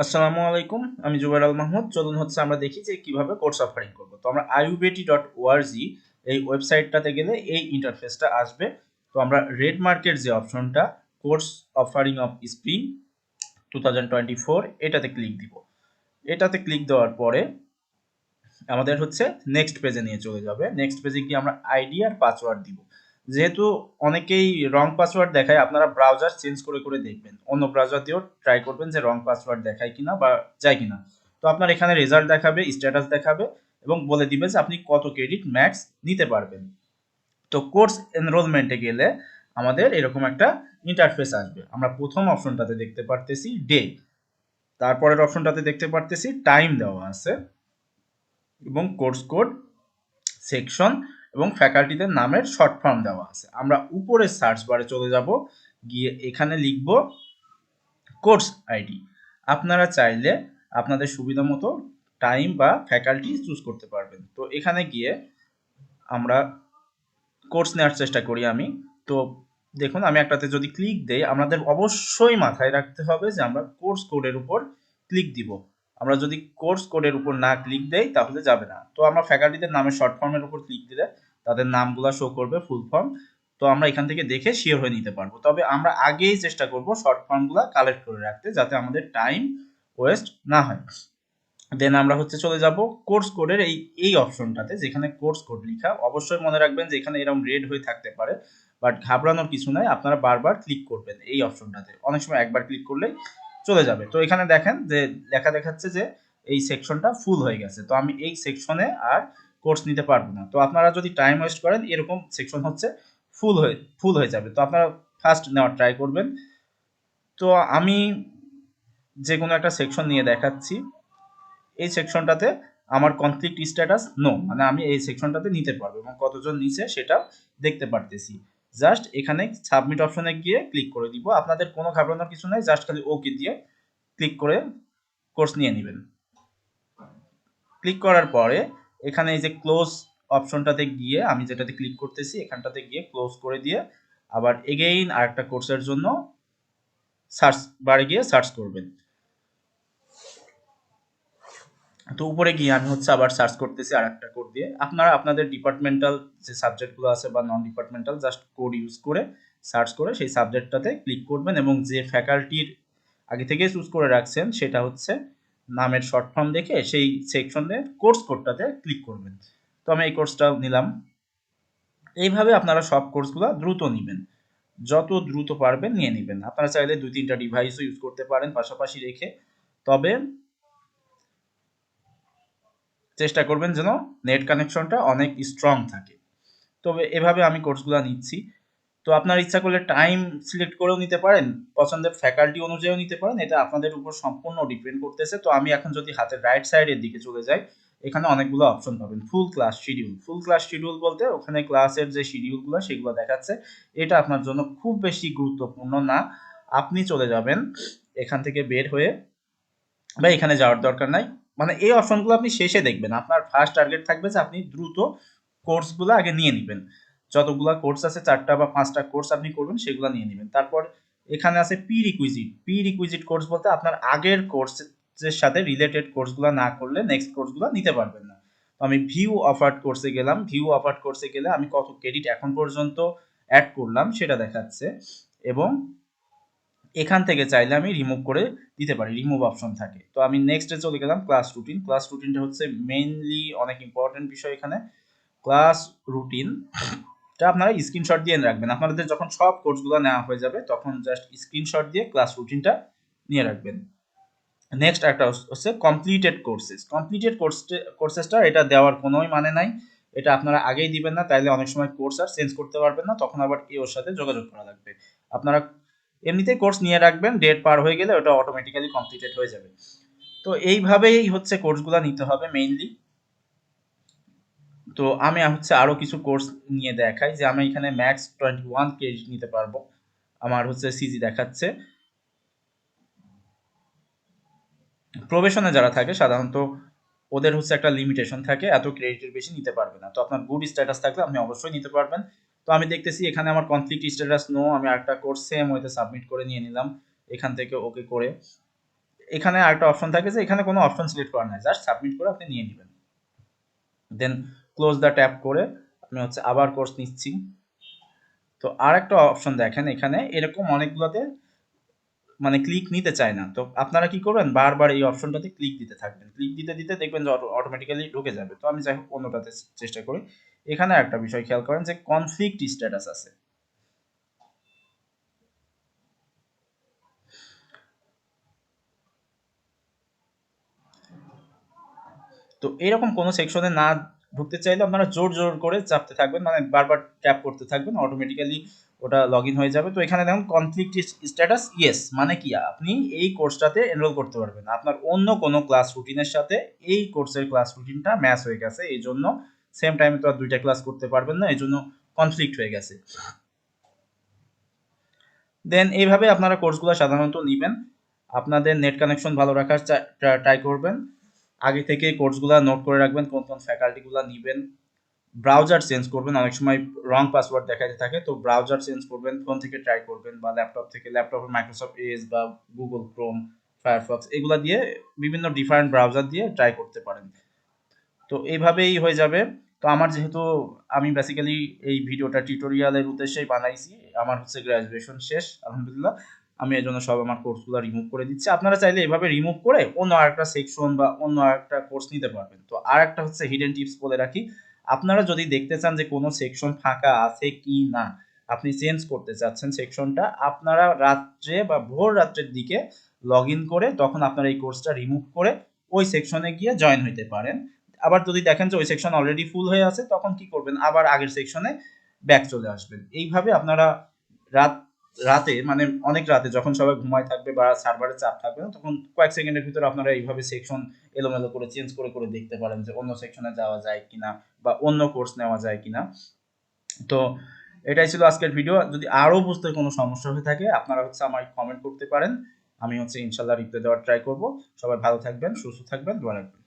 আসসালামু আলাইকুম, আমি জুবাইর আল মাহমুদ। চলুন আমরা দেখি যে কিভাবে কোর্স অফারিং করব। তো আমরা iubati.org এই ওয়েবসাইটটাতে গেলে এই ইন্টারফেসটা আসবে। তো আমরা রেড মার্কের যে অপশনটা কোর্স অফারিং অফ স্প্রিং 2024 এটাতে ক্লিক দিব। এটাতে ক্লিক দেওয়ার পরে আমাদের নেক্সট পেজে নিয়ে চলে যাবে। নেক্সট পেজে গিয়ে আমরা আইডি আর পাসওয়ার্ড দিব। যেহেতু অনেকেই রং পাসওয়ার্ড দেখায়, আপনারা ব্রাউজার চেঞ্জ করে করে দেখবেন, অন্য ব্রাউজার দিয়েও ট্রাই করবেন যে রং পাসওয়ার্ড দেখায় কিনা বা যায় কিনা। তো আপনার এখানে রেজাল্ট দেখাবে, স্ট্যাটাস দেখাবে এবং বলে দিবে যে আপনি কত ক্রেডিট ম্যাক্স নিতে পারবেন। তো কোর্স এনরোলমেন্টে গেলে আমাদের এরকম একটা ইন্টারফেস আসবে। আমরা প্রথম অপশনটাতে দেখতে পারতেছি ডে, তারপরের অপশনটাতে দেখতে পারতেছি টাইম দেওয়া আছে এবং কোর্স কোড, সেকশন এবং ফ্যাকাল্টিদের নামের শর্ট ফর্ম দেওয়া আছে। আমরা উপরে সার্চ বারে চলে যাব, গিয়ে এখানে লিখব কোর্স আইডি। আপনারা চাইলে আপনাদের সুবিধা মতো টাইম বা ফ্যাকাল্টি চুজ করতে পারবেন। তো এখানে গিয়ে আমরা কোর্স নেওয়ার চেষ্টা করি আমি। তো দেখুন, আমি একটাতে যদি ক্লিক দেই, আমাদের অবশ্যই মাথায় রাখতে হবে যে আমরা কোর্স কোডের উপর ক্লিক দিব। আমরা যদি কোর্স কোডের উপর না ক্লিক দেই তাহলে যাবে না। তো আমরা ফ্যাকাল্টিদের নামের শর্ট ফর্মের উপর ক্লিক দিলে তাদের নামগুলো শো করবে, ফুল ফর্ম। তো আমরা এখান থেকে দেখে শিওর হয়ে নিতে পারবো। তবে আমরা আগেই চেষ্টা করব শর্ট ফর্মগুলো কালেক্ট করে রাখতে, যাতে আমাদের টাইম ওয়েস্ট না হয়। দেন আমরা চলে যাব কোর্স কোডের এই অপশনটাতে, যেখানে কোর্স কোড লেখা। অবশ্যই মনে রাখবেন যে এখানে এরকম রেড হয়ে থাকতে পারে, বাট ঘাবড়ানোর কিছু নাই। আপনারা বারবার ক্লিক করবেন এই অপশনটাতে, অনেক সময় একবার ক্লিক করলেই চলে যাবে। তো এখানে দেখেন যে লেখা দেখাচ্ছে যে এই সেকশনটা ফুল হয়ে গেছে। তো আমি এই সেকশনে আর কোর্স নিতে পারবো না। তো আপনারা যদি টাইম ওয়েস্ট করেন, এরকম সেকশন ফুল হয়ে যাবে। তো আপনারা ফার্স্ট নেওয়ার ট্রাই করবেন। তো আমি যে কোনো একটা সেকশন নিয়ে দেখাচ্ছি। এই সেকশনটাতে আমার কনফ্লিক্ট স্ট্যাটাস নো, মানে আমি এই সেকশনটাতে নিতে পারবো এবং কতজন নিচে সেটা দেখতে পারতেছি। জাস্ট এখানে সাবমিট অপশনে গিয়ে ক্লিক করে দিব। আপনাদের কোনো ঘাবড়ানোর কিছু নাই, জাস্ট খালি ওকে দিয়ে ক্লিক করে কোর্স নিয়ে নেবেন। ক্লিক করার পরে এখানে এই যে ক্লোজ অপশনটাতে গিয়ে আমি যেটাতে ক্লিক করতেছি, এখানটাতে গিয়ে ক্লোজ করে দিয়ে আবার এগেইন আরেকটা কোর্সের জন্য সার্চ বারে গিয়ে সার্চ করবেন। তো উপরে গিয়ে আমি আবার সার্চ করতেছি আর একটা কোড দিয়ে। আপনারা আপনাদের ডিপার্টমেন্টাল যে সাবজেক্টগুলো আছে বা নন ডিপার্টমেন্টাল, জাস্ট কোড ইউজ করে সার্চ করে সেই সাবজেক্টটাতে ক্লিক করবেন এবং যে ফ্যাকাল্টির আগে থেকে চুজ করে রাখছেন সেটা নামের শর্ট ফর্ম দেখে সেই সেকশনে কোর্স কোডটাতে ক্লিক করবেন। তো আমি এই কোর্সটা নিলাম। এইভাবে আপনারা সব কোর্সগুলো দ্রুত নেবেন, যত দ্রুত পারবেন নিয়ে নেবেন। আপনারা চাইলে 2-3টা ডিভাইসও ইউজ করতে পারেন পাশাপাশি রেখে, তবে চেষ্টা করবেন যেন নেট কানেকশনটা অনেক স্ট্রং থাকে। তবে এভাবে আমি কোর্সগুলো নিচ্ছি। তো আপনার ইচ্ছা করলে টাইম সিলেক্ট করেও নিতে পারেন, পছন্দের ফ্যাকাল্টি অনুযায়ীও নিতে পারেন, এটা আপনাদের উপর সম্পূর্ণ ডিপেন্ড করতেছে। তো আমি এখন যদি হাতের রাইট সাইডের দিকে চলে যাই, এখানে অনেকগুলো অপশন পাবেন। ফুল ক্লাস শিডিউল। ফুল ক্লাস শিডিউল বলতে ওখানে ক্লাসের যে শিডিউলগুলো সেগুলো দেখাচ্ছে। এটা আপনার জন্য খুব বেশি গুরুত্বপূর্ণ না। আপনি চলে যাবেন এখান থেকে বের হয়ে, বা এখানে যাওয়ার দরকার নাই। মানে এই অপশনগুলো আপনি শেষে দেখবেন। আপনার ফার্স্ট টার্গেট থাকবে যে আপনি দ্রুত কোর্সগুলো আগে নিয়ে নেবেন। যতগুলা কোর্স আছে, 4টা বা 5টা কোর্স আপনি করবেন, সেগুলো নিয়ে নেবেন। তারপর এখানে আছে P requisite. P requisite course বলতে আপনার আগের কোর্সের সাথে রিলেটেড কোর্সগুলো না করলে নেক্সট কোর্সগুলো নিতে পারবেন না। তো আমি ভিউ অফার্ড কোর্সে গেলাম। ভিউ অফার্ড কোর্সে গেলে আমি কত ক্রেডিট এখন পর্যন্ত অ্যাড করলাম সেটা দেখাচ্ছে, এবং এখান থেকে চাইলে আমি রিমুভ করে দিতে পারি, রিমুভ অপশন থাকে। তো আমি নেক্সটে চলে গেলাম ক্লাস রুটিন। ক্লাস রুটিনটা মেইনলি অনেক ইম্পর্টেন্ট বিষয় এখানে। ক্লাস রুটিনটা আপনারা স্ক্রিনশট দিয়ে রাখবেন। আপনাদের যখন সব কোর্সগুলো নেওয়া হয়ে যাবে তখন জাস্ট স্ক্রিনশট দিয়ে ক্লাস রুটিনটা নিয়ে রাখবেন। নেক্সট একটা কমপ্লিটেড কোর্সেস। কমপ্লিটেড কোর্সেসটা এটা দেওয়ার কোনোই মানে নাই। এটা আপনারা আগেই দিবেন না, তাইলে অনেক সময় কোর্স আর চেঞ্জ করতে পারবেন না, তখন আবার ওর সাথে যোগাযোগ করা লাগবে। আপনারা এমনিতে কোর্স নিয়ে রাখবেন, ডেট পার হয়ে গেলে ওটা অটোমেটিক্যালি কমপ্লিটেড হয়ে যাবে। তো এইভাবেই কোর্সগুলো নিতে হবে মেইনলি। তো আমি আরো কিছু কোর্স নিয়ে দেখাই যে আমি এখানে ম্যাক্স 21 ক্রেডিট নিতে পারবো। আমার সিজি দেখাচ্ছে। প্রবেশনে যারা থাকে সাধারণত ওদের একটা লিমিটেশন থাকে, এত ক্রেডিটের বেশি নিতে পারবে না। তো আপনার গুড স্ট্যাটাস থাকলে আপনি অবশ্যই নিতে পারবেন। তো আমি দেখতেছি এখানে আমার কনফ্লিক্ট স্ট্যাটাস নো। আমি আরেকটা কোর্স সেম ওইতে সাবমিট করে নিয়ে নিলাম এখান থেকে ওকে করে। এখানে আরেকটা অপশন থাকে যে এখানে কোনো অপশন সিলেক্ট করা নাই, জাস্ট সাবমিট করে আপনি নিয়ে নেবেন। দেন ক্লোজ দ্য ট্যাব করে আমি হচ্ছে আবার কোর্স নিচ্ছি। তো আর একটা অপশন দেখেন, এখানে এরকম অনেকগুলোতে মানে ক্লিক নিতে চায় না, তো আপনারা কি করবেন, বারবার এই অপশনটাতে ক্লিক দিতে থাকবেন, ক্লিক দিতে দিতে দেখবেন যে অটোমেটিক্যালি ঢুকে যাবে। তো আমি যাই হোক অন্যটাতে চেষ্টা করি। এখানে একটা বিষয় খেয়াল করেন যে কনফ্লিক্ট স্ট্যাটাস আছে। তো এরকম কোনো সেকশনে না ঢুকতে চাইলে আপনারা জোর জোর করে চাপতে থাকবেন, মানে বারবার ট্যাপ করতে থাকবেন, অটোমেটিক্যালি ওটা লগ ইন হয়ে যাবে। তো এখানে দেখুন কনফ্লিক্ট স্ট্যাটাস ইয়েস, মানে কি আপনি এই কোর্সটাতে এনরোল করতে পারবেন, আপনার অন্য কোনো ক্লাস রুটিনের সাথে এই কোর্সের ক্লাস রুটিনটা ম্যাচ হয়ে গেছে, এই জন্য সেম টাইমে তো আর দুইটা ক্লাস করতে পারবেন না, এই জন্য কনফ্লিক্ট হয়ে গেছে। দেন এইভাবে আপনারা কোর্সগুলো সাধারণত নেবেন। আপনাদের নেট কানেকশন ভালো রাখার ট্রাই করবেন। আগে থেকে কোর্সগুলো নোট করে রাখবেন, কোন কোন ফ্যাকাল্টিগুলো নেবেন। ব্রাউজার চেঞ্জ করবেন, অনেক সময় রং পাসওয়ার্ড দেখাতে থাকে, তো ব্রাউজার চেঞ্জ করবেন, ফোন থেকে ট্রাই করবেন বা ল্যাপটপ থেকে, ল্যাপটপে মাইক্রোসফট এজ বা গুগল ক্রোম, ফায়ারফক্স এগুলো দিয়ে বিভিন্ন ডিফারেন্ট ব্রাউজার দিয়ে ট্রাই করতে পারেন। তো এইভাবেই হয়ে যাবে। তো আমার যেহেতু আমি বেসিক্যালি এই ভিডিওটা টিউটোরিয়ালের উদ্দেশ্যেই বানাইছি, আমার হচ্ছে গ্র্যাজুয়েশন শেষ আলহামদুলিল্লাহ, আমি এই জন্য সব আমার কোর্সগুলো রিমুভ করে দিচ্ছি। আপনারা চাইলে এভাবে রিমুভ করে অন্য আরেকটা সেকশন বা অন্য আরেকটা কোর্স নিতে পারবেন। তো আর একটা হচ্ছে হিডেন টিপস বলে রাখি, আপনারা যদি দেখতে চান যে কোনো সেকশন ফাঁকা আছে কি না, আপনি চেঞ্জ করতে চাচ্ছেন সেকশনটা, আপনারা রাত্রে বা ভোর রাত্রের দিকে লগ ইন করে তখন আপনারা এই কোর্সটা রিমুভ করে ওই সেকশনে গিয়ে জয়েন হইতে পারেন। আবার যদি দেখেন যে ওই সেকশন অলরেডি ফুল হয়ে আছে, তখন কি করবেন, আবার আগের সেকশনে ব্যাক চলে আসবেন। এইভাবে আপনারা রাত রাতে মানে অনেক রাতে যখন সবাই ঘুমায় থাকবে বা সার্ভারে চাপ থাকবে না, তখন কয়েক সেকেন্ডের ভিতরে আপনারা এইভাবে সেকশন এলোমেলো করে চেঞ্জ করে করে দেখতে পারেন যে অন্য সেকশনে যাওয়া যায় কিনা বা অন্য কোর্স নেওয়া যায় কিনা। তো এটাই ছিল আজকের ভিডিও। যদি আরো বুঝতে কোনো সমস্যা হয়ে থাকে আপনারা হচ্ছে আমায় কমেন্ট করতে পারেন, আমি হচ্ছে ইনশাল্লাহ রিপ্লাই দেওয়ার ট্রাই করব। সবাই ভালো থাকবেন, সুস্থ থাকবেন, দোয়া রাখবেন।